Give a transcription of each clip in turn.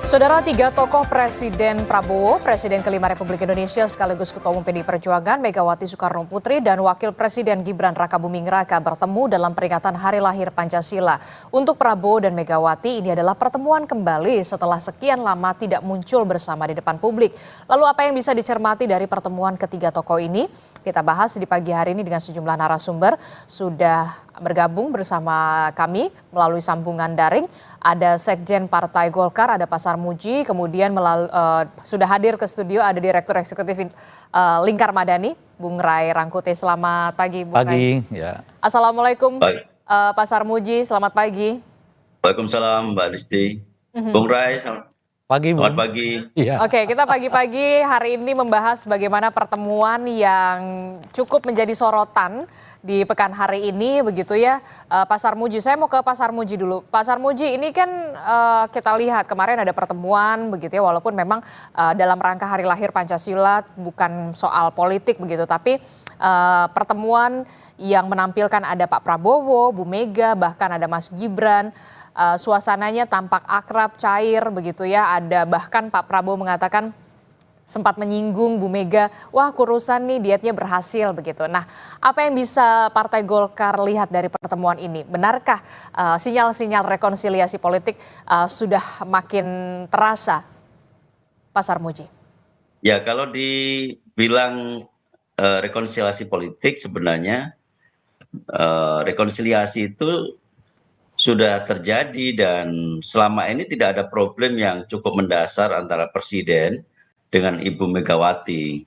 Saudara, tiga tokoh Presiden Prabowo, Presiden kelima Republik Indonesia sekaligus Ketua Umum PDI Perjuangan Megawati Soekarno Putri dan Wakil Presiden Gibran Rakabuming Raka bertemu dalam peringatan Hari Lahir Pancasila. Untuk Prabowo dan Megawati, ini adalah pertemuan kembali setelah sekian lama tidak muncul bersama di depan publik. Lalu apa yang bisa dicermati dari pertemuan ketiga tokoh ini? Kita bahas di pagi hari ini dengan sejumlah narasumber. Sudah bergabung bersama kami melalui sambungan daring. Ada Sekjen Partai Golkar, ada Pak Sarmuji, kemudian sudah hadir ke studio ada Direktur Eksekutif Lingkar Madani, Bung Ray Rangkuti. Selamat pagi, Bung Ray. Ya. Assalamualaikum, Pak Sarmuji, selamat pagi. Waalaikumsalam, Mbak Disti. Bung Ray, selamat pagi. Ya. Oke, kita pagi-pagi hari ini membahas bagaimana pertemuan yang cukup menjadi sorotan di pekan hari ini, begitu ya, Pak Sarmuji. Saya mau ke Pak Sarmuji dulu. Pak Sarmuji, ini kan kita lihat kemarin ada pertemuan, begitu ya, walaupun memang dalam rangka Hari Lahir Pancasila, bukan soal politik begitu, tapi pertemuan yang menampilkan ada Pak Prabowo, Bu Mega, bahkan ada Mas Gibran. Suasananya tampak akrab, cair, begitu ya. Ada bahkan Pak Prabowo mengatakan sempat menyinggung Bu Mega, wah kurusan nih dietnya berhasil begitu. Nah, apa yang bisa Partai Golkar lihat dari pertemuan ini? Benarkah sinyal-sinyal rekonsiliasi politik sudah makin terasa, Pak Sarmuji? Ya, kalau dibilang rekonsiliasi politik, sebenarnya rekonsiliasi itu sudah terjadi dan selama ini tidak ada problem yang cukup mendasar antara Presiden dengan Ibu Megawati.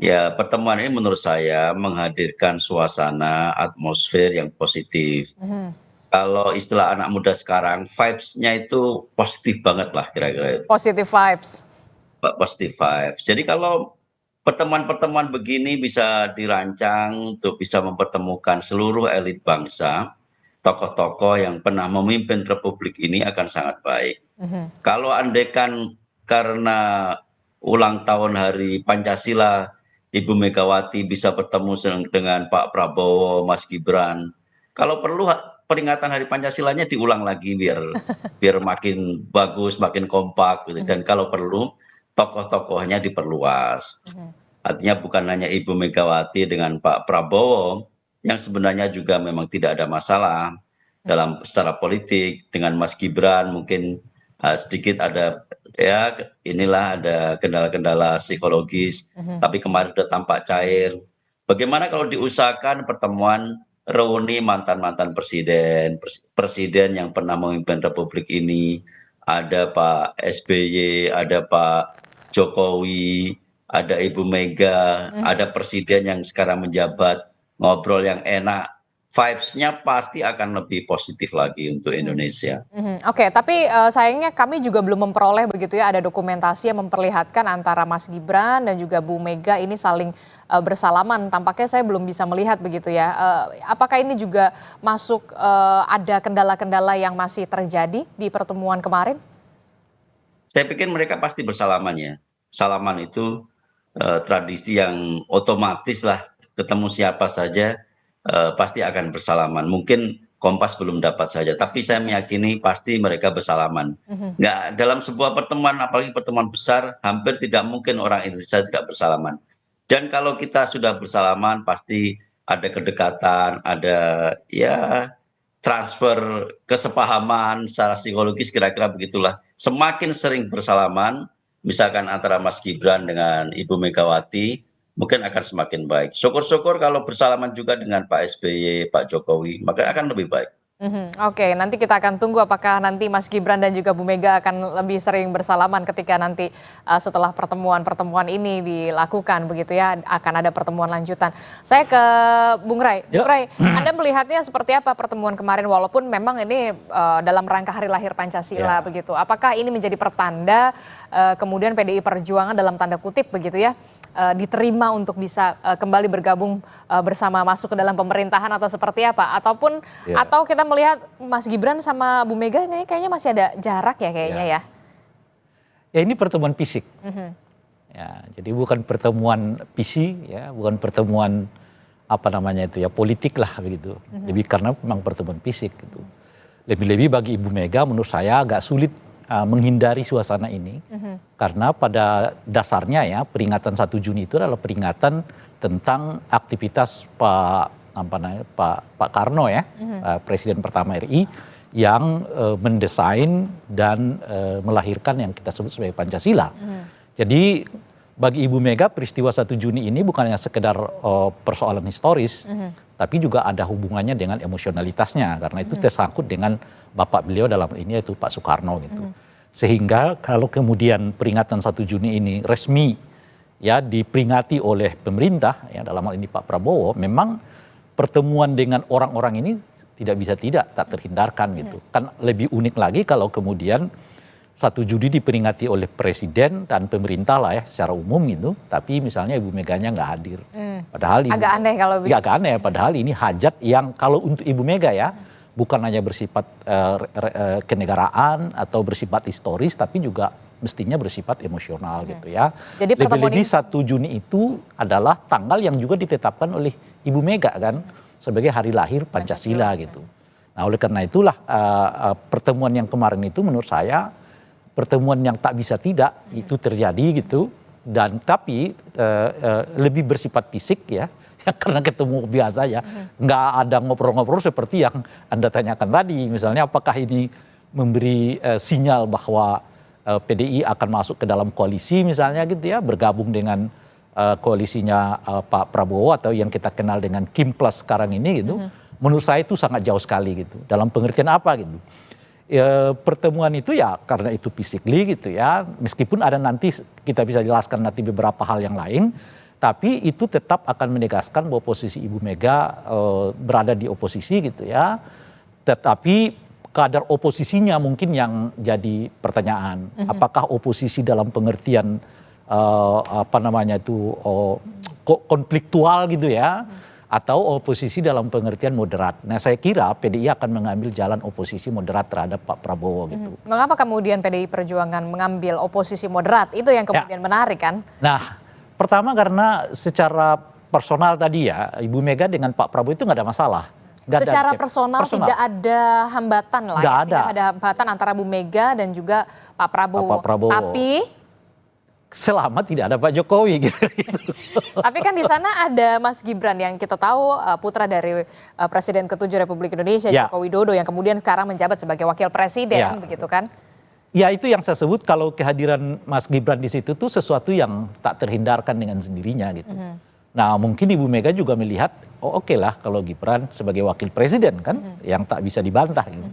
Ya, pertemuan ini menurut saya menghadirkan suasana atmosfer yang positif. Kalau istilah anak muda sekarang, vibes-nya itu positif banget lah kira-kira. Positive vibes. Positive vibes. Jadi kalau pertemuan-pertemuan begini bisa dirancang untuk bisa mempertemukan seluruh elit bangsa, tokoh-tokoh yang pernah memimpin Republik ini akan sangat baik. Kalau andaikan karena ulang tahun Hari Pancasila, Ibu Megawati bisa bertemu dengan Pak Prabowo, Mas Gibran. Kalau perlu peringatan Hari Pancasilanya diulang lagi biar makin bagus, makin kompak gitu. Dan kalau perlu tokoh-tokohnya diperluas. Artinya bukan hanya Ibu Megawati dengan Pak Prabowo yang sebenarnya juga memang tidak ada masalah dalam secara politik, dengan Mas Gibran mungkin sedikit ada ya inilah ada kendala-kendala psikologis, tapi kemarin sudah tampak cair. Bagaimana kalau diusahakan pertemuan reuni mantan-mantan presiden yang pernah memimpin Republik ini, ada Pak SBY, ada Pak Jokowi, ada Ibu Mega, ada presiden yang sekarang menjabat, ngobrol yang enak, vibes-nya pasti akan lebih positif lagi untuk Indonesia. Oke, tapi sayangnya kami juga belum memperoleh begitu ya, ada dokumentasi yang memperlihatkan antara Mas Gibran dan juga Bu Mega ini saling bersalaman. Tampaknya saya belum bisa melihat begitu ya. Apakah ini juga masuk ada kendala-kendala yang masih terjadi di pertemuan kemarin? Saya pikir mereka pasti bersalaman ya. Salaman itu tradisi yang otomatis lah, ketemu siapa saja pasti akan bersalaman. Mungkin Kompas belum dapat saja, tapi saya meyakini pasti mereka bersalaman. Nggak, dalam sebuah pertemuan, apalagi pertemuan besar, hampir tidak mungkin orang Indonesia tidak bersalaman. Dan kalau kita sudah bersalaman, pasti ada kedekatan, ada ya transfer kesepahaman secara psikologis, kira-kira begitulah. Semakin sering bersalaman, misalkan antara Mas Gibran dengan Ibu Megawati, mungkin akan semakin baik. Syukur-syukur kalau bersalaman juga dengan Pak SBY, Pak Jokowi, maka akan lebih baik. Oke, nanti kita akan tunggu apakah nanti Mas Gibran dan juga Bu Mega akan lebih sering bersalaman ketika nanti setelah pertemuan-pertemuan ini dilakukan begitu ya, akan ada pertemuan lanjutan. Saya ke Bung Ray. Bung Ray, Anda melihatnya seperti apa pertemuan kemarin walaupun memang ini dalam rangka Hari Lahir Pancasila begitu. Apakah ini menjadi pertanda kemudian PDI Perjuangan dalam tanda kutip begitu ya diterima untuk bisa kembali bergabung bersama masuk ke dalam pemerintahan atau seperti apa? Ataupun atau kita melihat Mas Gibran sama Bu Mega ini kayaknya masih ada jarak ya kayaknya ya. Ya ini pertemuan fisik. Ya, jadi bukan pertemuan visi ya, bukan pertemuan apa namanya itu ya politik lah begitu. Lebih karena memang pertemuan fisik gitu. Lebih-lebih bagi Ibu Mega menurut saya agak sulit menghindari suasana ini karena pada dasarnya ya peringatan 1 Juni itu adalah peringatan tentang aktivitas Pak Karno ya, Presiden pertama RI yang mendesain dan melahirkan yang kita sebut sebagai Pancasila. Jadi bagi Ibu Mega peristiwa 1 Juni ini bukan hanya sekedar persoalan historis, tapi juga ada hubungannya dengan emosionalitasnya karena itu tersangkut dengan bapak beliau dalam ini yaitu Pak Soekarno gitu. Sehingga kalau kemudian peringatan 1 Juni ini resmi ya diperingati oleh pemerintah ya dalam hal ini Pak Prabowo, memang pertemuan dengan orang-orang ini tidak bisa tak terhindarkan gitu. Kan lebih unik lagi kalau kemudian 1 Juni diperingati oleh presiden dan pemerintah lah ya secara umum gitu, tapi misalnya Ibu Meganya nggak hadir. Padahal ini Agak aneh kalau begitu. ya agak aneh. Padahal ini hajat yang kalau untuk Ibu Mega ya bukan hanya bersifat kenegaraan atau bersifat historis, tapi juga mestinya bersifat emosional gitu ya. Jadi pertemuan Lebih-lebih 1 Juni itu adalah tanggal yang juga ditetapkan oleh Ibu Mega kan sebagai hari lahir Pancasila gitu. Nah oleh karena itulah pertemuan yang kemarin itu menurut saya pertemuan yang tak bisa tidak itu terjadi gitu, dan tapi lebih bersifat fisik ya karena ketemu biasa ya, nggak ada ngobrol-ngobrol seperti yang Anda tanyakan tadi, misalnya apakah ini memberi sinyal bahwa PDI akan masuk ke dalam koalisi misalnya gitu ya, bergabung dengan koalisinya Pak Prabowo atau yang kita kenal dengan Kim Plus sekarang ini gitu. Menurut saya itu sangat jauh sekali gitu, dalam pengertian apa gitu. Pertemuan itu ya karena itu physically gitu ya, meskipun ada nanti kita bisa jelaskan nanti beberapa hal yang lain, tapi itu tetap akan menegaskan bahwa posisi Ibu Mega berada di oposisi gitu ya, tetapi kadar oposisinya mungkin yang jadi pertanyaan, apakah oposisi dalam pengertian konfliktual gitu ya, atau oposisi dalam pengertian moderat. Nah saya kira PDI akan mengambil jalan oposisi moderat terhadap Pak Prabowo gitu. Mengapa kemudian PDI Perjuangan mengambil oposisi moderat? Itu yang kemudian menarik kan? Nah pertama karena secara personal tadi ya, Ibu Mega dengan Pak Prabowo itu nggak ada masalah. Secara personal tidak ada hambatan lah ya? Tidak ada hambatan antara Bu Mega dan juga Pak Prabowo. Pak Prabowo. Tapi selama tidak ada Pak Jokowi gitu. tapi kan di sana ada Mas Gibran yang kita tahu putra dari Presiden ke-7 Republik Indonesia Joko Widodo yang kemudian sekarang menjabat sebagai wakil presiden begitu kan? Ya itu yang saya sebut kalau kehadiran Mas Gibran di situ tuh sesuatu yang tak terhindarkan dengan sendirinya gitu. Nah mungkin Ibu Mega juga melihat oke lah kalau Gibran sebagai wakil presiden kan yang tak bisa dibantah gitu.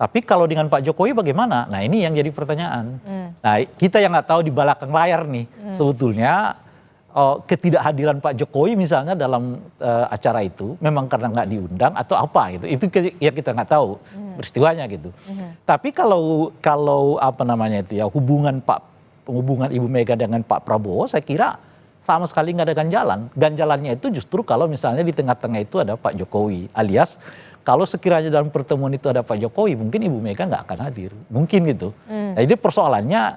Tapi kalau dengan Pak Jokowi bagaimana? Nah ini yang jadi pertanyaan. Nah kita yang nggak tahu di belakang layar nih sebetulnya ketidakhadiran Pak Jokowi misalnya dalam acara itu memang karena nggak diundang atau apa gitu. Itu yang kita nggak tahu peristiwanya gitu. Tapi kalau apa namanya itu ya hubungan Ibu Mega dengan Pak Prabowo saya kira sama sekali nggak ada ganjalan. Ganjalannya itu justru kalau misalnya di tengah-tengah itu ada Pak Jokowi alias kalau sekiranya dalam pertemuan itu ada Pak Jokowi, mungkin Ibu Mega nggak akan hadir, mungkin gitu. Nah, jadi persoalannya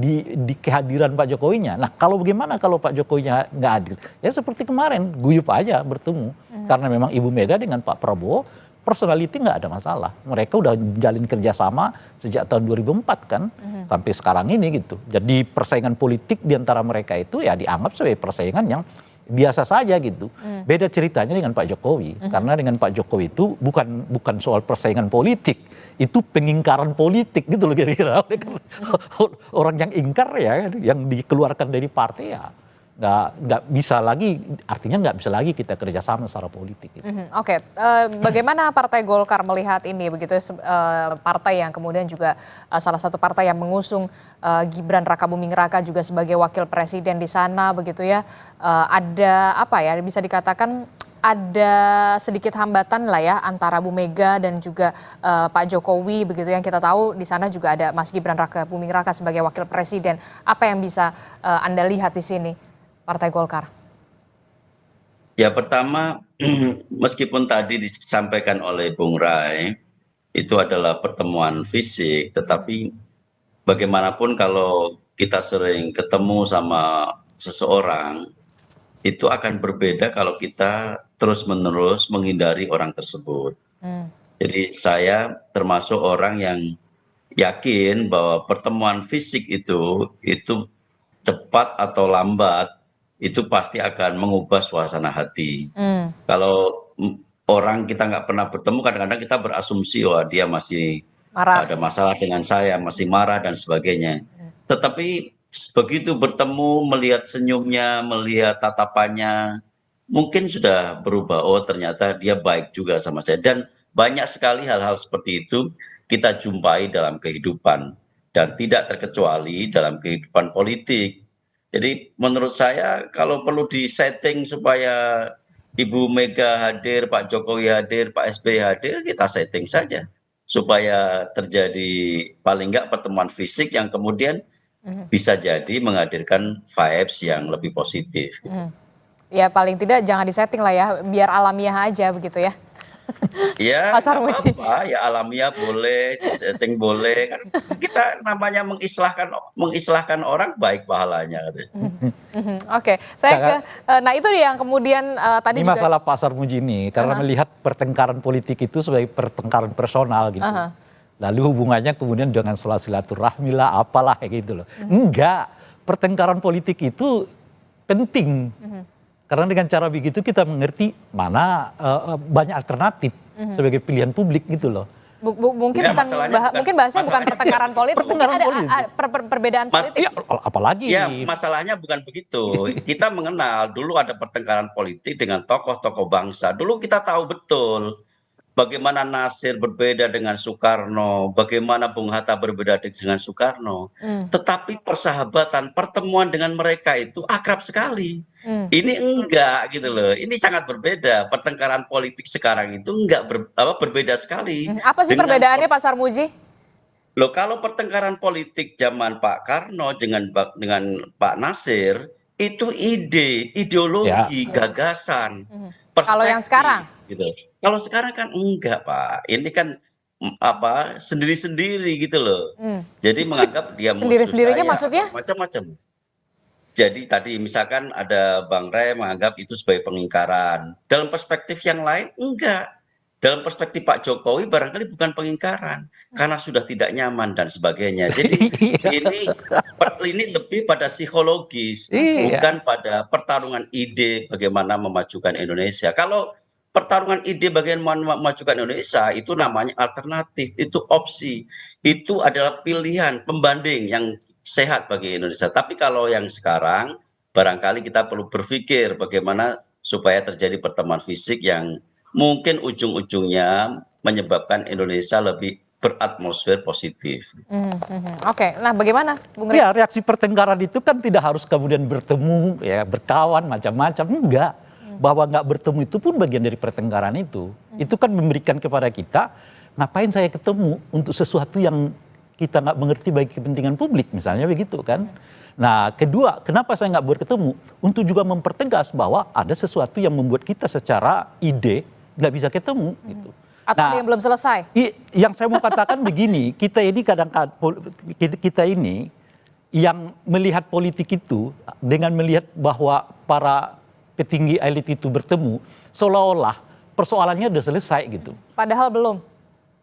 di kehadiran Pak Jokowinya. Nah, kalau bagaimana kalau Pak Jokowinya nggak hadir? Ya seperti kemarin, guyup aja bertemu. Karena memang Ibu Mega dengan Pak Prabowo, personality nggak ada masalah. Mereka udah jalin kerjasama sejak tahun 2004 kan, sampai sekarang ini gitu. Jadi persaingan politik di antara mereka itu ya dianggap sebagai persaingan yang biasa saja gitu. Beda ceritanya dengan Pak Jokowi. Karena dengan Pak Jokowi itu bukan soal persaingan politik, itu pengingkaran politik gitu loh kira-kira. Orang yang ingkar ya, yang dikeluarkan dari partai ya nggak bisa lagi, artinya nggak bisa lagi kita kerjasama secara politik. Gitu. Oke. Bagaimana Partai Golkar melihat ini begitu partai yang kemudian juga salah satu partai yang mengusung Gibran Rakabuming Raka juga sebagai wakil presiden di sana begitu ya, ada apa ya bisa dikatakan ada sedikit hambatan lah ya antara Bu Mega dan juga Pak Jokowi begitu yang kita tahu di sana juga ada Mas Gibran Rakabuming Raka sebagai wakil presiden. Apa yang bisa Anda lihat di sini Partai Golkar? Ya pertama meskipun tadi disampaikan oleh Bung Rai itu adalah pertemuan fisik, tetapi bagaimanapun kalau kita sering ketemu sama seseorang itu akan berbeda kalau kita terus-menerus menghindari orang tersebut. Jadi saya termasuk orang yakin bahwa pertemuan fisik itu cepat atau lambat itu pasti akan mengubah suasana hati. Hmm. Kalau orang kita nggak pernah bertemu, kadang-kadang kita berasumsi, wah dia masih Marah. ada masalah dengan saya, masih marah dan sebagainya. Tetapi begitu bertemu, melihat senyumnya, melihat tatapannya, mungkin sudah berubah. Oh ternyata dia baik juga sama saya. Dan banyak sekali hal-hal seperti itu kita jumpai dalam kehidupan. Dan tidak terkecuali dalam kehidupan politik. Jadi menurut saya kalau perlu disetting supaya Ibu Mega hadir, Pak Jokowi hadir, Pak SBY hadir, kita setting saja supaya terjadi paling nggak pertemuan fisik yang kemudian bisa jadi menghadirkan vibes yang lebih positif. Ya paling tidak jangan disetting lah ya, biar alamiah aja begitu ya. Ya, Pak nggak Sarmuji. apa-apa, ya alamiah boleh, setting boleh. Kan kita namanya mengislahkan orang baik pahalanya. Oke, saya ke, nah itu dia yang kemudian tadi Ini juga. masalah Pak Sarmuji ini, karena melihat pertengkaran politik itu sebagai pertengkaran personal gitu. Lalu hubungannya kemudian dengan silaturahmi lah, apalah kayak gitu loh. Enggak, pertengkaran politik itu penting. Karena dengan cara begitu kita mengerti mana banyak alternatif sebagai pilihan publik gitu loh. Mungkin Enggak, bukan mungkin bahasnya bukan masalahnya pertengkaran politik, mungkin pertengkaran ada politik. perbedaan politik. Ya, apalagi. Ya, masalahnya bukan begitu. Kita mengenal dulu ada pertengkaran politik dengan tokoh-tokoh bangsa. Dulu kita tahu betul bagaimana Nasir berbeda dengan Soekarno, bagaimana Bung Hatta berbeda dengan Soekarno. Tetapi persahabatan, pertemuan dengan mereka itu akrab sekali. Ini enggak gitu loh. Ini sangat berbeda. Pertengkaran politik sekarang itu enggak berbeda sekali. Apa sih Dengan perbedaannya Pak Sarmuji? Loh, kalau pertengkaran politik zaman Pak Karno dengan Pak Nasir itu ide, ideologi, gagasan, Kalau yang perspektif, sekarang? gitu. Kalau sekarang kan enggak, Pak. Ini kan sendiri-sendiri gitu loh. Jadi menganggap dia musuh Sendiri-sendirinya saya, maksudnya? macam-macam. Jadi tadi misalkan ada Bang Rey menganggap itu sebagai pengingkaran. Dalam perspektif yang lain enggak. Dalam perspektif Pak Jokowi barangkali bukan pengingkaran karena sudah tidak nyaman dan sebagainya. Jadi ini lebih pada psikologis, bukan pada pertarungan ide bagaimana memajukan Indonesia. Kalau pertarungan ide bagaimana memajukan Indonesia itu namanya alternatif, itu opsi, itu adalah pilihan pembanding yang sehat bagi Indonesia. Tapi kalau yang sekarang barangkali kita perlu berpikir bagaimana supaya terjadi pertemuan fisik yang mungkin ujung-ujungnya menyebabkan Indonesia lebih beratmosfer positif. Oke, nah bagaimana Bung Rey? Ya, reaksi pertengkaran itu kan tidak harus kemudian bertemu, ya berkawan macam-macam, enggak. Bahwa nggak bertemu itu pun bagian dari pertengkaran itu. Itu kan memberikan kepada kita, ngapain saya ketemu untuk sesuatu yang kita nggak mengerti bagi kepentingan publik, misalnya begitu kan. Nah, kedua, kenapa saya nggak bertemu? Untuk juga mempertegas bahwa ada sesuatu yang membuat kita secara ide nggak bisa ketemu. Gitu. Atau ada yang belum selesai? Yang saya mau katakan begini, kita ini kadang-kadang kita ini yang melihat politik itu dengan melihat bahwa para petinggi elit itu bertemu, seolah-olah persoalannya sudah selesai gitu. Padahal belum.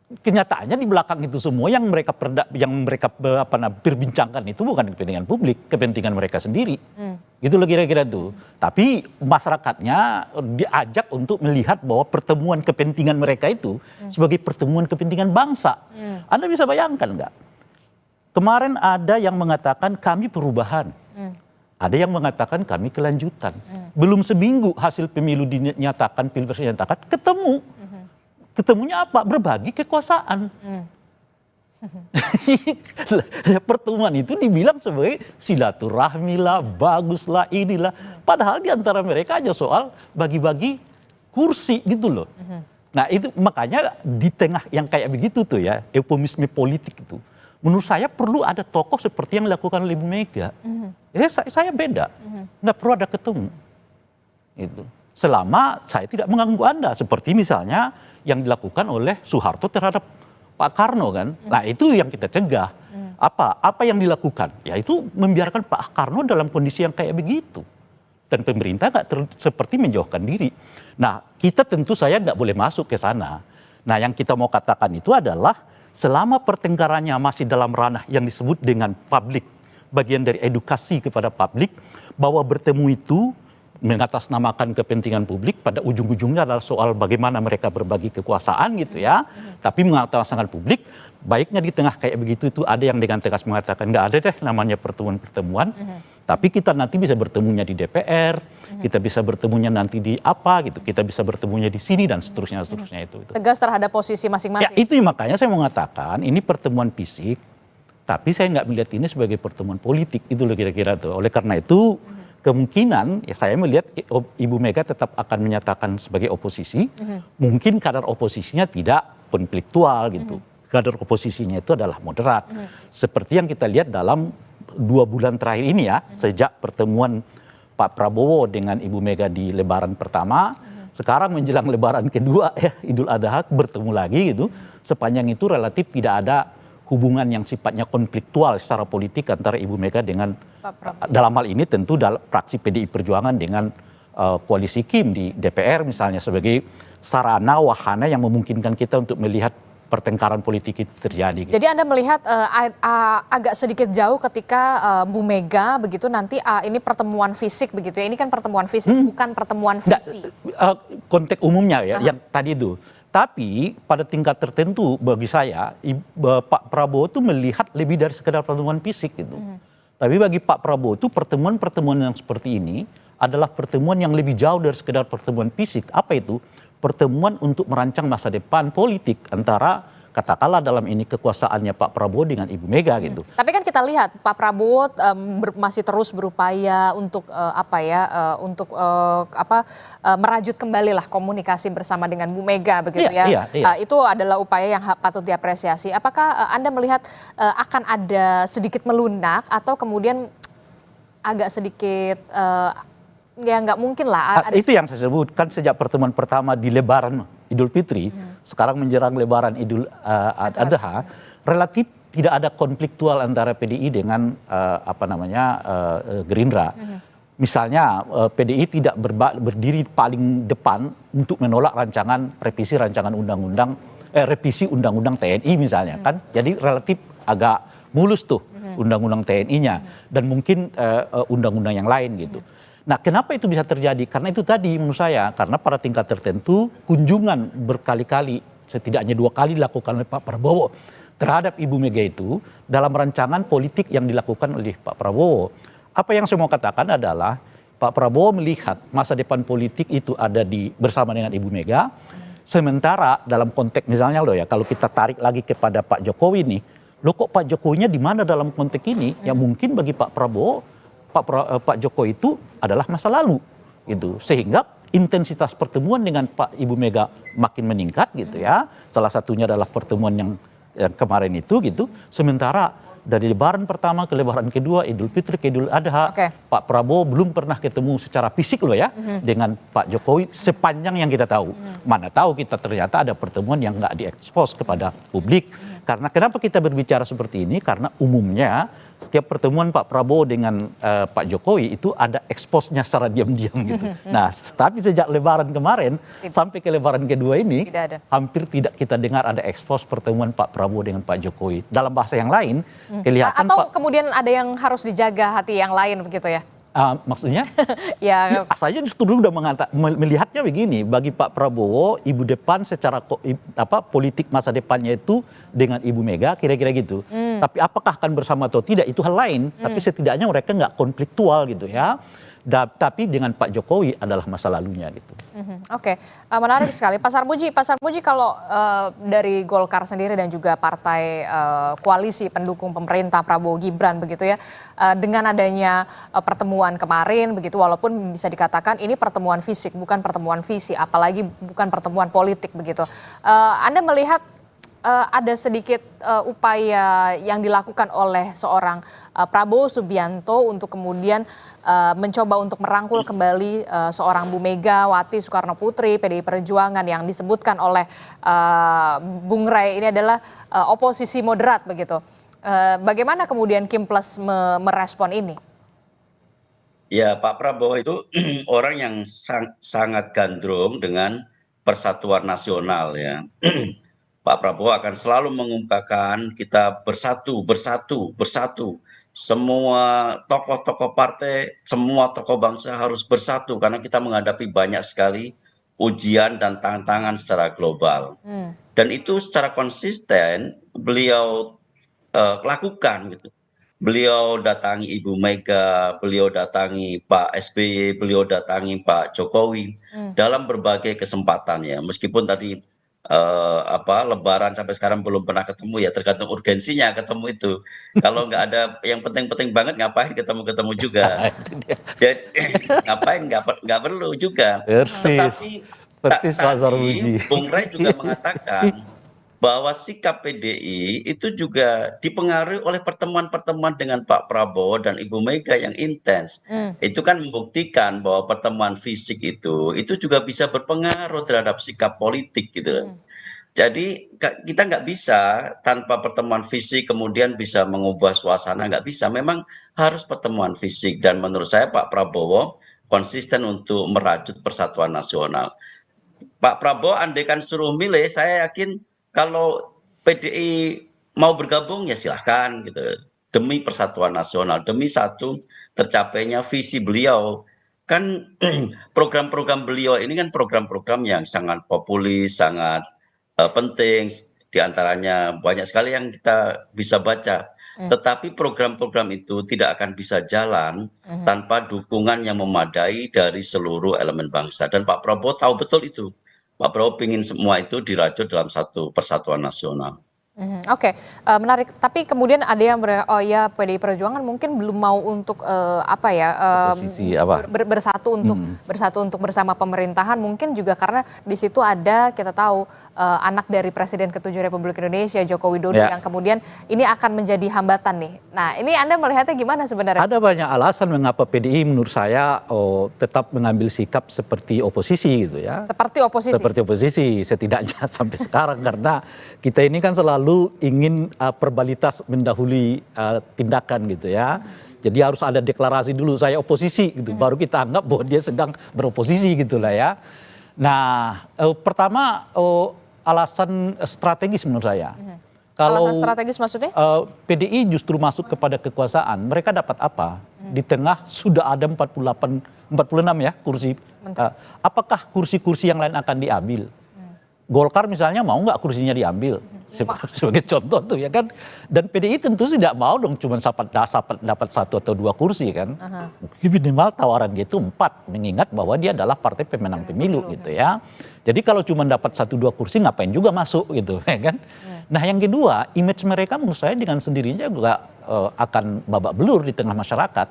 Kenyataannya di belakang itu semua yang mereka perbincangkan itu bukan kepentingan publik, kepentingan mereka sendiri. Gitu loh kira-kira tuh. Tapi masyarakatnya diajak untuk melihat bahwa pertemuan kepentingan mereka itu sebagai pertemuan kepentingan bangsa. Anda bisa bayangkan nggak? Kemarin ada yang mengatakan kami perubahan. Ada yang mengatakan kami kelanjutan. Belum seminggu hasil pemilu dinyatakan, pilpres dinyatakan, ketemu. Ketemunya apa? Berbagi kekuasaan. Pertemuan itu dibilang sebagai silaturahmi lah, bagus lah, inilah. Padahal di antara mereka aja soal bagi-bagi kursi gitu loh. Nah itu makanya di tengah yang kayak begitu tuh ya, eufemisme politik itu. Menurut saya perlu ada tokoh seperti yang dilakukan oleh Ibu Mega. Saya beda, nggak perlu ada ketemu. Itu. Selama saya tidak mengganggu Anda, seperti misalnya yang dilakukan oleh Soeharto terhadap Pak Karno kan. Nah itu yang kita cegah. Apa yang dilakukan? Ya itu membiarkan Pak Karno dalam kondisi yang kayak begitu. Dan pemerintah nggak seperti menjauhkan diri. Nah kita tentu saya nggak boleh masuk ke sana. Nah yang kita mau katakan itu adalah selama pertengkarannya masih dalam ranah yang disebut dengan publik, bagian dari edukasi kepada publik, bahwa bertemu itu mengatasnamakan kepentingan publik, pada ujung-ujungnya adalah soal bagaimana mereka berbagi kekuasaan gitu ya. Tapi mengatasnamakan publik, baiknya di tengah kayak begitu itu ada yang dengan tegas mengatakan nggak ada deh namanya pertemuan-pertemuan. Tapi kita nanti bisa bertemunya di DPR, kita bisa bertemunya nanti di apa gitu, kita bisa bertemunya di sini dan seterusnya itu. Tegas terhadap posisi Ya masing-masing. itu makanya saya mau mengatakan ini pertemuan fisik, tapi saya nggak melihat ini sebagai pertemuan politik, itu loh kira-kira tuh. Oleh karena itu kemungkinan ya saya melihat Ibu Mega tetap akan menyatakan sebagai oposisi, mungkin kadar oposisinya tidak konfliktual gitu. Kadar oposisinya itu adalah moderat. Seperti yang kita lihat dalam 2 bulan terakhir ini ya, sejak pertemuan Pak Prabowo dengan Ibu Mega di Lebaran pertama, sekarang menjelang Lebaran kedua ya Idul Adha bertemu lagi gitu. Sepanjang itu relatif tidak ada hubungan yang sifatnya konfliktual secara politik antara Ibu Mega dengan dalam hal ini tentu dalam fraksi PDI Perjuangan dengan koalisi Kim di DPR misalnya sebagai sarana wahana yang memungkinkan kita untuk melihat pertengkaran politik itu terjadi. Jadi Anda melihat agak sedikit jauh ketika Bu Mega begitu nanti ini pertemuan fisik begitu ya. Ini kan pertemuan fisik bukan pertemuan visi. Konteks umumnya ya yang tadi itu. Tapi pada tingkat tertentu bagi saya Pak Prabowo itu melihat lebih dari sekedar pertemuan fisik gitu. Tapi bagi Pak Prabowo itu pertemuan-pertemuan yang seperti ini adalah pertemuan yang lebih jauh dari sekedar pertemuan fisik. Apa itu? Pertemuan untuk merancang masa depan politik antara katakanlah dalam ini kekuasaannya Pak Prabowo dengan Ibu Mega gitu. Tapi kan kita lihat Pak Prabowo masih terus berupaya untuk merajut kembali lah komunikasi bersama dengan Bu Mega begitu ya. Itu adalah upaya yang patut diapresiasi. Apakah Anda melihat akan ada sedikit melunak atau kemudian agak sedikit ya nggak mungkin lah. Itu yang saya sebutkan sejak pertemuan pertama di Lebaran Idul Fitri, sekarang menjelang Lebaran Idul Adha, relatif tidak ada konfliktual antara PDI dengan Gerindra. Misalnya PDI tidak berdiri paling depan untuk menolak revisi undang-undang TNI misalnya kan, jadi relatif agak mulus tuh undang-undang TNI-nya dan mungkin undang-undang yang lain gitu. Nah, kenapa itu bisa terjadi? Karena itu tadi menurut saya, karena pada tingkat tertentu kunjungan berkali-kali, setidaknya 2 kali dilakukan oleh Pak Prabowo terhadap Ibu Mega itu dalam rancangan politik yang dilakukan oleh Pak Prabowo. Apa yang saya mau katakan adalah Pak Prabowo melihat masa depan politik itu ada bersama dengan Ibu Mega, sementara dalam konteks misalnya loh ya, kalau kita tarik lagi kepada Pak Jokowi nih, loh kok Pak Jokowinya di mana dalam konteks ini? Ya mungkin bagi Pak Prabowo Pak Jokowi itu adalah masa lalu gitu, sehingga intensitas pertemuan dengan Pak Ibu Mega makin meningkat gitu ya. Salah satunya adalah pertemuan yang kemarin itu gitu. Sementara dari Lebaran pertama ke Lebaran kedua, Idul Fitri ke Idul Adha, Pak Prabowo belum pernah ketemu secara fisik loh ya dengan Pak Jokowi sepanjang yang kita tahu. Mana tahu kita ternyata ada pertemuan yang nggak diekspos kepada publik. Karena kenapa kita berbicara seperti ini? Karena umumnya setiap pertemuan Pak Prabowo dengan Pak Jokowi itu ada eksposnya secara diam-diam gitu. Nah, tapi sejak Lebaran kemarin sampai ke Lebaran kedua ini hampir tidak kita dengar ada ekspos pertemuan Pak Prabowo dengan Pak Jokowi. Dalam bahasa yang lain, kelihatan atau kemudian ada yang harus dijaga hati yang lain begitu ya? Maksudnya? Ya. Saya justru udah melihatnya begini, bagi Pak Prabowo, ibu depan secara politik masa depannya itu dengan Ibu Mega, kira-kira gitu. Tapi apakah akan bersama atau tidak, itu hal lain. Tapi setidaknya mereka nggak konfliktual gitu ya. Tapi dengan Pak Jokowi adalah masa lalunya gitu. Oke, menarik sekali. Pak Sarmuji kalau dari Golkar sendiri dan juga partai koalisi pendukung pemerintah Prabowo Gibran begitu ya, dengan adanya pertemuan kemarin begitu, walaupun bisa dikatakan ini pertemuan fisik bukan pertemuan visi, apalagi bukan pertemuan politik begitu. Anda melihat ada sedikit upaya yang dilakukan oleh seorang Prabowo Subianto untuk kemudian mencoba untuk merangkul kembali seorang Bu Megawati Soekarno Putri PDI Perjuangan yang disebutkan oleh Bung Ray ini adalah oposisi moderat begitu. Bagaimana kemudian Kim Plus merespon ini? Ya, Pak Prabowo itu orang yang sangat gandrung dengan persatuan nasional ya. Pak Prabowo akan selalu mengungkapkan kita bersatu, bersatu, bersatu. Semua tokoh-tokoh partai, semua tokoh bangsa harus bersatu karena kita menghadapi banyak sekali ujian dan tantangan secara global. Dan itu secara konsisten beliau lakukan gitu. Beliau datangi Ibu Mega, beliau datangi Pak SBY, beliau datangi Pak Jokowi dalam berbagai kesempatan ya. Meskipun tadi Lebaran sampai sekarang belum pernah ketemu ya, tergantung urgensinya ketemu itu. Kalau nggak ada yang penting-penting banget, ngapain ketemu-ketemu juga? Itu dia. Jadi ngapain nggak perlu juga. Persis, Tetapi persis Pak tadi Sarmuji. Bung Ray juga mengatakan bahwa sikap PDI itu juga dipengaruhi oleh pertemuan-pertemuan dengan Pak Prabowo dan Ibu Mega yang intens. Itu kan membuktikan bahwa pertemuan fisik itu juga bisa berpengaruh terhadap sikap politik gitu. Jadi kita nggak bisa tanpa pertemuan fisik kemudian bisa mengubah suasana, nggak bisa. Memang harus pertemuan fisik dan menurut saya Pak Prabowo konsisten untuk merajut persatuan nasional. Pak Prabowo andaikan suruh milih, saya yakin kalau PDI mau bergabung ya silahkan gitu. Demi persatuan nasional, demi satu tercapainya visi beliau. Kan program-program beliau ini kan program-program yang sangat populis, sangat penting. Di antaranya banyak sekali yang kita bisa baca. Tetapi program-program itu tidak akan bisa jalan tanpa dukungan yang memadai dari seluruh elemen bangsa. Dan Pak Prabowo tahu betul itu. Pak Prabowo ingin semua itu dirajut dalam satu persatuan nasional. Oke, menarik. Tapi kemudian ada yang oh ya PDI Perjuangan mungkin belum mau untuk apa ya Oposisi apa? bersatu untuk bersama pemerintahan, mungkin juga karena di situ ada kita tahu anak dari Presiden ke-7 Republik Indonesia Joko Widodo yang kemudian ini akan menjadi hambatan nih. Nah, ini Anda melihatnya gimana sebenarnya? Ada banyak alasan mengapa PDI menurut saya tetap mengambil sikap seperti oposisi gitu ya. Seperti oposisi. Seperti oposisi setidaknya sampai sekarang karena kita ini kan selalu ingin verbalitas mendahului tindakan gitu ya. Jadi harus ada deklarasi dulu saya oposisi gitu, baru kita anggap bahwa dia sedang beroposisi gitulah ya. Nah, pertama alasan strategis menurut saya. Kalau alasan strategis maksudnya? PDI justru masuk kepada kekuasaan, mereka dapat apa? Di tengah sudah ada 46 ya kursi. Apakah kursi-kursi yang lain akan diambil? Golkar misalnya mau nggak kursinya diambil? Sebagai contoh tuh ya kan. Dan PDI tentu tidak mau dong cuma dapat 1 atau 2 kursi kan. Minimal tawaran dia itu 4, mengingat bahwa dia adalah partai pemenang pemilu gitu ya. Jadi kalau cuma dapat 1-2 kursi ngapain juga masuk gitu ya kan. Nah yang kedua, image mereka menurut saya dengan sendirinya juga akan babak belur di tengah masyarakat.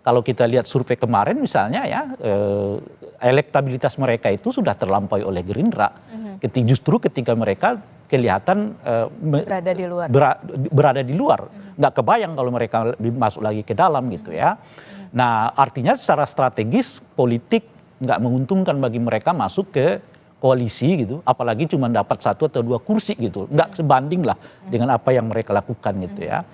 Kalau kita lihat survei kemarin misalnya ya, elektabilitas mereka itu sudah terlampaui oleh Gerindra. Justru ketika mereka kelihatan berada di luar. Nggak kebayang kalau mereka masuk lagi ke dalam gitu ya. Nah artinya secara strategis politik nggak menguntungkan bagi mereka masuk ke koalisi gitu, apalagi cuma dapat 1 atau 2 kursi gitu, nggak sebanding lah dengan apa yang mereka lakukan gitu ya.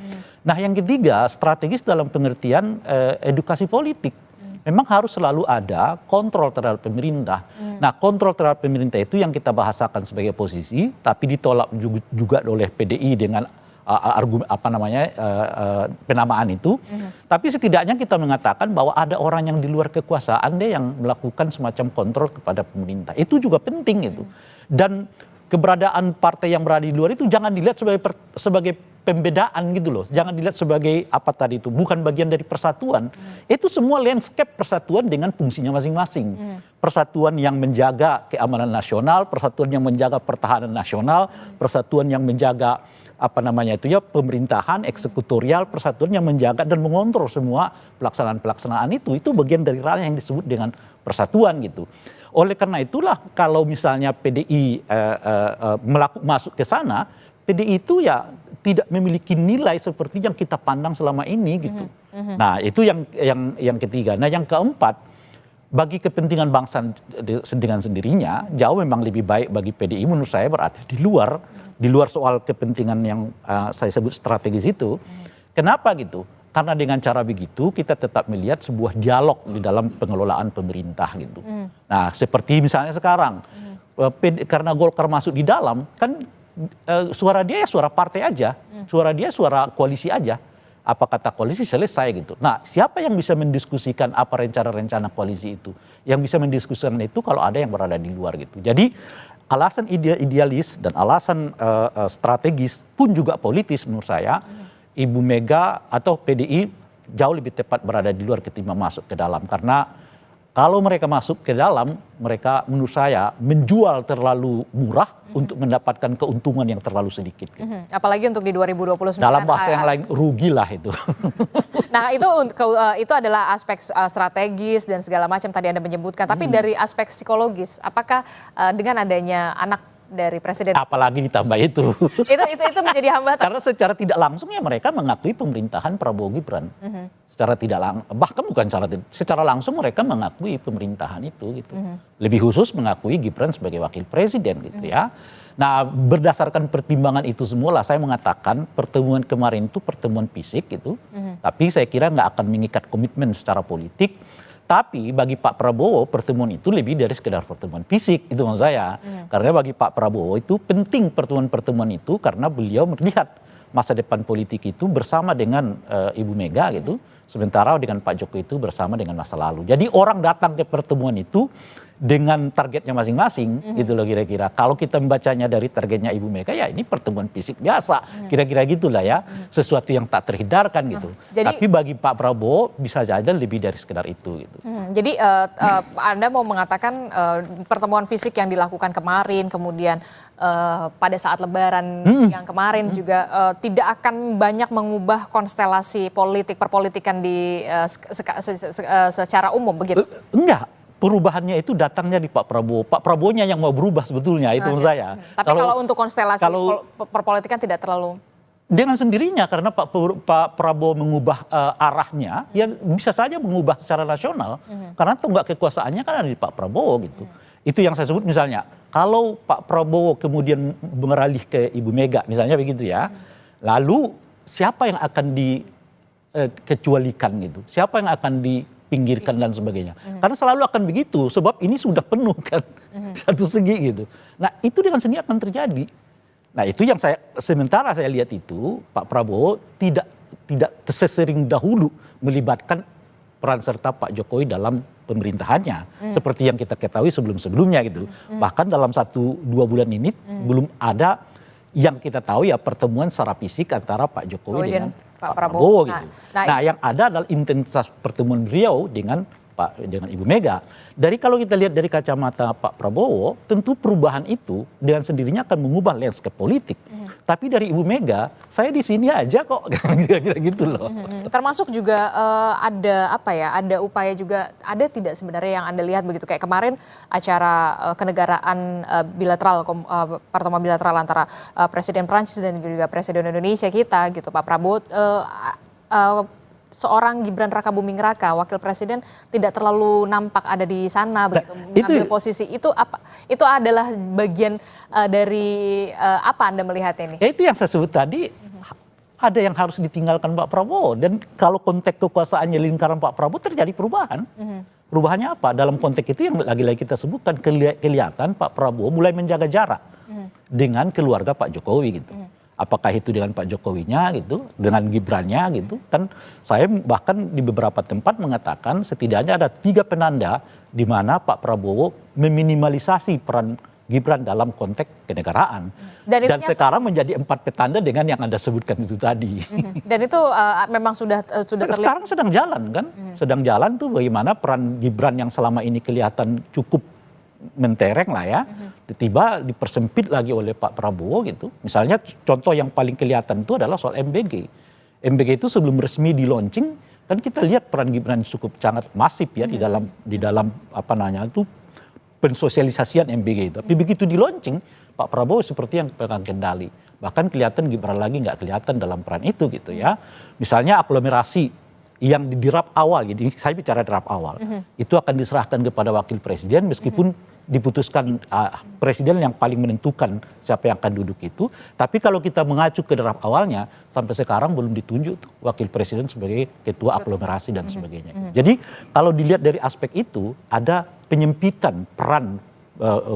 Nah yang ketiga, strategis dalam pengertian edukasi politik. Memang harus selalu ada kontrol terhadap pemerintah. Nah kontrol terhadap pemerintah itu yang kita bahasakan sebagai oposisi, tapi ditolak juga oleh PDI dengan penamaan itu. Tapi setidaknya kita mengatakan bahwa ada orang yang di luar kekuasaan deh yang melakukan semacam kontrol kepada pemerintah. Itu juga penting itu. Dan keberadaan partai yang berada di luar itu jangan dilihat sebagai pembedaan gitu loh. Jangan dilihat sebagai apa tadi itu, bukan bagian dari persatuan. Itu semua landscape persatuan dengan fungsinya masing-masing. Persatuan yang menjaga keamanan nasional, persatuan yang menjaga pertahanan nasional, persatuan yang menjaga pemerintahan, eksekutorial, persatuan yang menjaga dan mengontrol semua pelaksanaan-pelaksanaan itu bagian dari ranah yang disebut dengan persatuan gitu. Oleh karena itulah kalau misalnya PDI masuk ke sana, PDI itu ya tidak memiliki nilai seperti yang kita pandang selama ini gitu. Nah itu yang ketiga. Nah yang keempat, bagi kepentingan bangsa dengan sendirinya jauh memang lebih baik bagi PDI menurut saya berada di luar soal kepentingan yang saya sebut strategis itu. Kenapa gitu? Karena dengan cara begitu kita tetap melihat sebuah dialog di dalam pengelolaan pemerintah gitu. Nah seperti misalnya sekarang, karena Golkar masuk di dalam, kan suara dia ya suara partai aja, suara dia suara koalisi aja. Apa kata koalisi selesai gitu. Nah, siapa yang bisa mendiskusikan apa rencana-rencana koalisi itu? Yang bisa mendiskusikan itu kalau ada yang berada di luar gitu. Jadi alasan idealis dan alasan strategis pun juga politis menurut saya. Ibu Mega atau PDI jauh lebih tepat berada di luar ketimbang masuk ke dalam. Karena kalau mereka masuk ke dalam, mereka menurut saya menjual terlalu murah untuk mendapatkan keuntungan yang terlalu sedikit. Gitu. Apalagi untuk di 2029. Dalam bahasa yang lain, rugilah itu. Nah itu adalah aspek strategis dan segala macam tadi Anda menyebutkan. Tapi dari aspek psikologis, apakah dengan adanya anak dari presiden, apalagi ditambah itu, itu menjadi hambatan? Karena secara tidak langsung ya mereka mengakui pemerintahan Prabowo Gibran. Secara tidak langsung, bahkan bukan secara langsung mereka mengakui pemerintahan itu gitu. Lebih khusus mengakui Gibran sebagai wakil presiden gitu ya. Nah, berdasarkan pertimbangan itu semua lah saya mengatakan pertemuan kemarin itu pertemuan fisik gitu. Tapi saya kira nggak akan mengikat komitmen secara politik. Tapi bagi Pak Prabowo pertemuan itu lebih dari sekedar pertemuan fisik, itu maksud saya. Karena bagi Pak Prabowo itu penting pertemuan-pertemuan itu karena beliau melihat masa depan politik itu bersama dengan Ibu Mega gitu. Sementara dengan Pak Jokowi itu bersama dengan masa lalu. Jadi orang datang ke pertemuan itu dengan targetnya masing-masing gitu loh kira-kira. Kalau kita membacanya dari targetnya Ibu Mega ya ini pertemuan fisik biasa. Kira-kira gitulah ya. Sesuatu yang tak terhindarkan gitu. Tapi bagi Pak Prabowo bisa saja lebih dari sekedar itu gitu. Jadi Anda mau mengatakan pertemuan fisik yang dilakukan kemarin kemudian pada saat Lebaran yang kemarin juga tidak akan banyak mengubah konstelasi politik perpolitikan di secara umum begitu? Enggak. Perubahannya itu datangnya di Pak Prabowo. Pak Prabowo-nya yang mau berubah sebetulnya, itu menurut saya. Tapi kalau untuk konstelasi perpolitikan tidak terlalu? Dengan sendirinya, karena Pak Prabowo mengubah arahnya, ya bisa saja mengubah secara nasional. Karena tonggak kekuasaannya kan ada di Pak Prabowo gitu. Itu yang saya sebut misalnya, kalau Pak Prabowo kemudian beralih ke Ibu Mega, misalnya begitu ya. Lalu siapa yang akan dikecualikan gitu? Siapa yang akan pinggirkan dan sebagainya. Karena selalu akan begitu, sebab ini sudah penuh kan, satu segi gitu. Nah itu dengan sendiri akan terjadi. Nah itu yang sementara saya lihat itu, Pak Prabowo tidak sesering dahulu melibatkan peran serta Pak Jokowi dalam pemerintahannya. Seperti yang kita ketahui sebelum-sebelumnya gitu. Bahkan dalam 1-2 bulan ini belum ada yang kita tahu ya pertemuan secara fisik antara Pak Jokowi dengan Pak Prabowo gitu. Nah, yang ada adalah intensitas pertemuan beliau dengan Ibu Mega. Kalau kita lihat dari kacamata Pak Prabowo, tentu perubahan itu dengan sendirinya akan mengubah landscape politik. Tapi dari Ibu Mega, saya di sini aja kok, kira-kira gitu loh. Termasuk juga ada upaya juga, ada tidak sebenarnya yang Anda lihat begitu kayak kemarin acara kenegaraan bilateral, pertemuan bilateral antara Presiden Prancis dan juga Presiden Indonesia kita gitu, Pak Prabowo. Seorang Gibran Rakabuming Raka, wakil presiden tidak terlalu nampak ada di sana begitu mengambil posisi itu apa? Itu adalah bagian dari apa Anda melihat ini? Ya itu yang saya sebut tadi, ada yang harus ditinggalkan Pak Prabowo dan kalau konteks kekuasaannya lingkaran Pak Prabowo terjadi perubahan. Perubahannya apa? Dalam konteks itu yang lagi-lagi kita sebutkan kelihatan Pak Prabowo mulai menjaga jarak dengan keluarga Pak Jokowi gitu. Apakah itu dengan Pak Jokowinya gitu, dengan Gibrannya gitu. Kan saya bahkan di beberapa tempat mengatakan setidaknya ada 3 penanda di mana Pak Prabowo meminimalisasi peran Gibran dalam konteks kenegaraan. Dan sekarang menjadi 4 petanda dengan yang Anda sebutkan itu tadi. Dan itu memang sudah terlihat. Sekarang sedang jalan kan. Sedang jalan tuh bagaimana peran Gibran yang selama ini kelihatan cukup mentereng lah ya, tiba-tiba dipersempit lagi oleh Pak Prabowo gitu. Misalnya contoh yang paling kelihatan itu adalah soal MBG. MBG itu sebelum resmi di launching kan kita lihat peran Gibran cukup sangat masif ya di dalam apa namanya itu pensosialisasian MBG itu. Tapi begitu di launching Pak Prabowo seperti yang pegang kendali. Bahkan kelihatan Gibran lagi nggak kelihatan dalam peran itu gitu ya. Misalnya aglomerasi yang di draft awal, jadi saya bicara draft awal, itu akan diserahkan kepada wakil presiden meskipun diputuskan presiden yang paling menentukan siapa yang akan duduk itu. Tapi kalau kita mengacu ke draft awalnya, sampai sekarang belum ditunjuk tuh wakil presiden sebagai ketua aglomerasi dan sebagainya. Jadi kalau dilihat dari aspek itu, ada penyempitan peran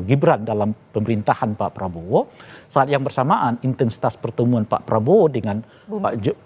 Gibran dalam pemerintahan Pak Prabowo, saat yang bersamaan intensitas pertemuan Pak Prabowo dengan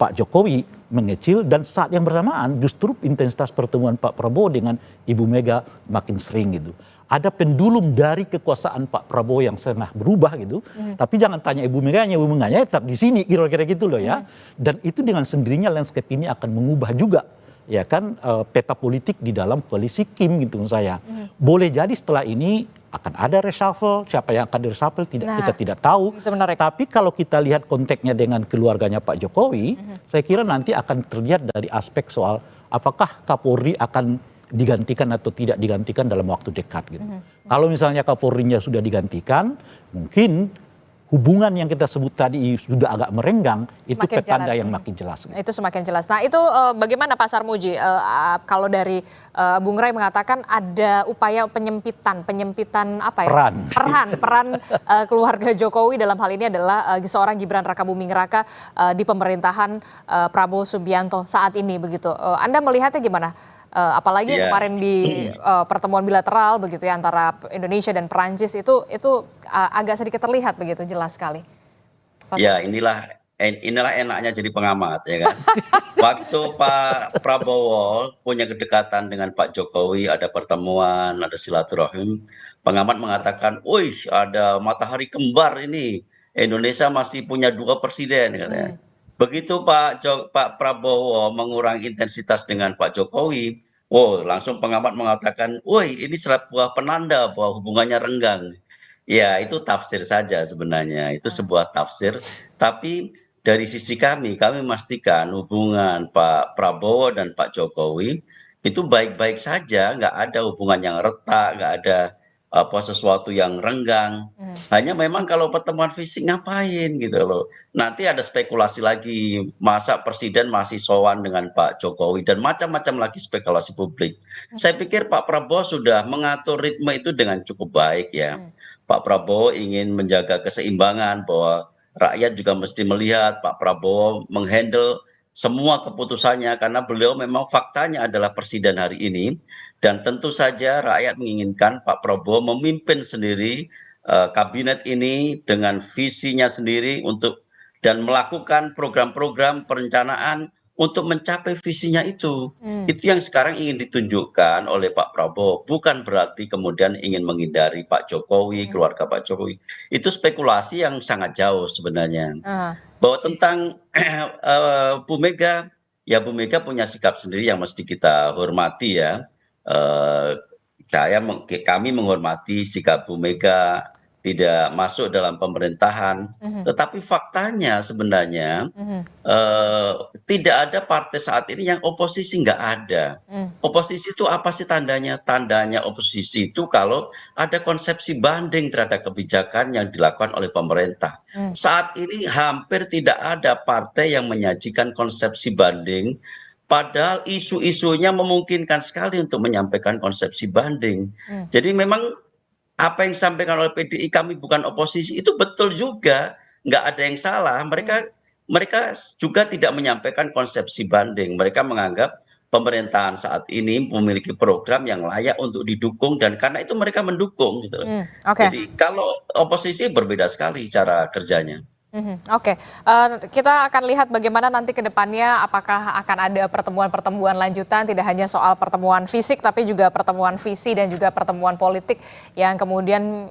Pak Jokowi mengecil, dan saat yang bersamaan justru intensitas pertemuan Pak Prabowo dengan Ibu Mega makin sering gitu. Ada pendulum dari kekuasaan Pak Prabowo yang setengah berubah gitu, tapi jangan tanya Ibu Meganya tetap di sini, kira-kira gitu loh ya. Dan itu dengan sendirinya landscape ini akan mengubah juga, ya kan, peta politik di dalam koalisi Kim gitu menurut saya. Boleh jadi setelah ini akan ada reshuffle, siapa yang akan reshuffle kita tidak tahu. Tapi kalau kita lihat konteksnya dengan keluarganya Pak Jokowi, saya kira nanti akan terlihat dari aspek soal apakah Kapolri akan digantikan atau tidak digantikan dalam waktu dekat gitu. Kalau misalnya Kapolrinya sudah digantikan, mungkin hubungan yang kita sebut tadi sudah agak merenggang, itu petanda yang makin jelas. Gitu. Itu semakin jelas. Nah itu bagaimana Pak Sarmuji? Kalau dari Bung Rai mengatakan ada upaya penyempitan apa ya? Peran keluarga Jokowi dalam hal ini adalah seorang Gibran Rakabuming Raka di pemerintahan Prabowo Subianto saat ini begitu. Anda melihatnya gimana? Apalagi kemarin di pertemuan bilateral begitu ya antara Indonesia dan Perancis itu agak sedikit terlihat begitu jelas sekali. Ya inilah enaknya jadi pengamat ya kan. Waktu Pak Prabowo punya kedekatan dengan Pak Jokowi, ada pertemuan, ada silaturahim, pengamat mengatakan, "Wih, ada matahari kembar ini. Indonesia masih punya 2 presiden," katanya. Begitu Pak Prabowo mengurangi intensitas dengan Pak Jokowi, langsung pengamat mengatakan, "Woi, ini sebuah penanda bahwa hubungannya renggang." Ya, itu tafsir saja sebenarnya, itu sebuah tafsir. Tapi dari sisi kami memastikan hubungan Pak Prabowo dan Pak Jokowi itu baik-baik saja, nggak ada hubungan yang retak, nggak ada sesuatu yang renggang. Hanya memang kalau pertemuan fisik ngapain gitu loh. Nanti ada spekulasi lagi, masa presiden masih sowan dengan Pak Jokowi dan macam-macam lagi spekulasi publik. Saya pikir Pak Prabowo sudah mengatur ritme itu dengan cukup baik ya. Pak Prabowo ingin menjaga keseimbangan bahwa rakyat juga mesti melihat Pak Prabowo menghandle semua keputusannya karena beliau memang faktanya adalah presiden hari ini. Dan tentu saja rakyat menginginkan Pak Prabowo memimpin sendiri kabinet ini dengan visinya sendiri dan melakukan program-program perencanaan untuk mencapai visinya itu. Itu yang sekarang ingin ditunjukkan oleh Pak Prabowo. Bukan berarti kemudian ingin menghindari Pak Jokowi, keluarga Pak Jokowi. Itu spekulasi yang sangat jauh sebenarnya. Bahwa tentang Bu Mega, ya Bu Mega punya sikap sendiri yang mesti kita hormati ya. Kami menghormati sikap Bu Mega tidak masuk dalam pemerintahan, tetapi faktanya sebenarnya tidak ada partai saat ini yang oposisi, nggak ada. Oposisi itu apa sih tandanya? Tandanya oposisi itu kalau ada konsepsi banding terhadap kebijakan yang dilakukan oleh pemerintah. Saat ini hampir tidak ada partai yang menyajikan konsepsi banding. Padahal isu-isunya memungkinkan sekali untuk menyampaikan konsepsi banding. Jadi memang apa yang disampaikan oleh PDI kami bukan oposisi itu betul juga, nggak ada yang salah. Mereka juga tidak menyampaikan konsepsi banding. Mereka menganggap pemerintahan saat ini memiliki program yang layak untuk didukung dan karena itu mereka mendukung gitu. Jadi kalau oposisi berbeda sekali cara kerjanya. Oke, kita akan lihat bagaimana nanti ke depannya apakah akan ada pertemuan-pertemuan lanjutan, tidak hanya soal pertemuan fisik tapi juga pertemuan visi dan juga pertemuan politik yang kemudian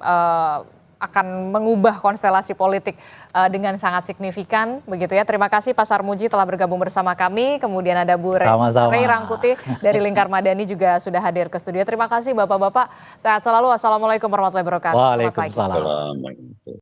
akan mengubah konstelasi politik dengan sangat signifikan begitu ya. Terima kasih Pak Sarmuji telah bergabung bersama kami. Kemudian ada Bu Rey Rangkuti dari Lingkar Madani juga sudah hadir ke studio. Terima kasih Bapak-bapak. Sehat selalu. Wassalamualaikum warahmatullahi wabarakatuh. Waalaikumsalam.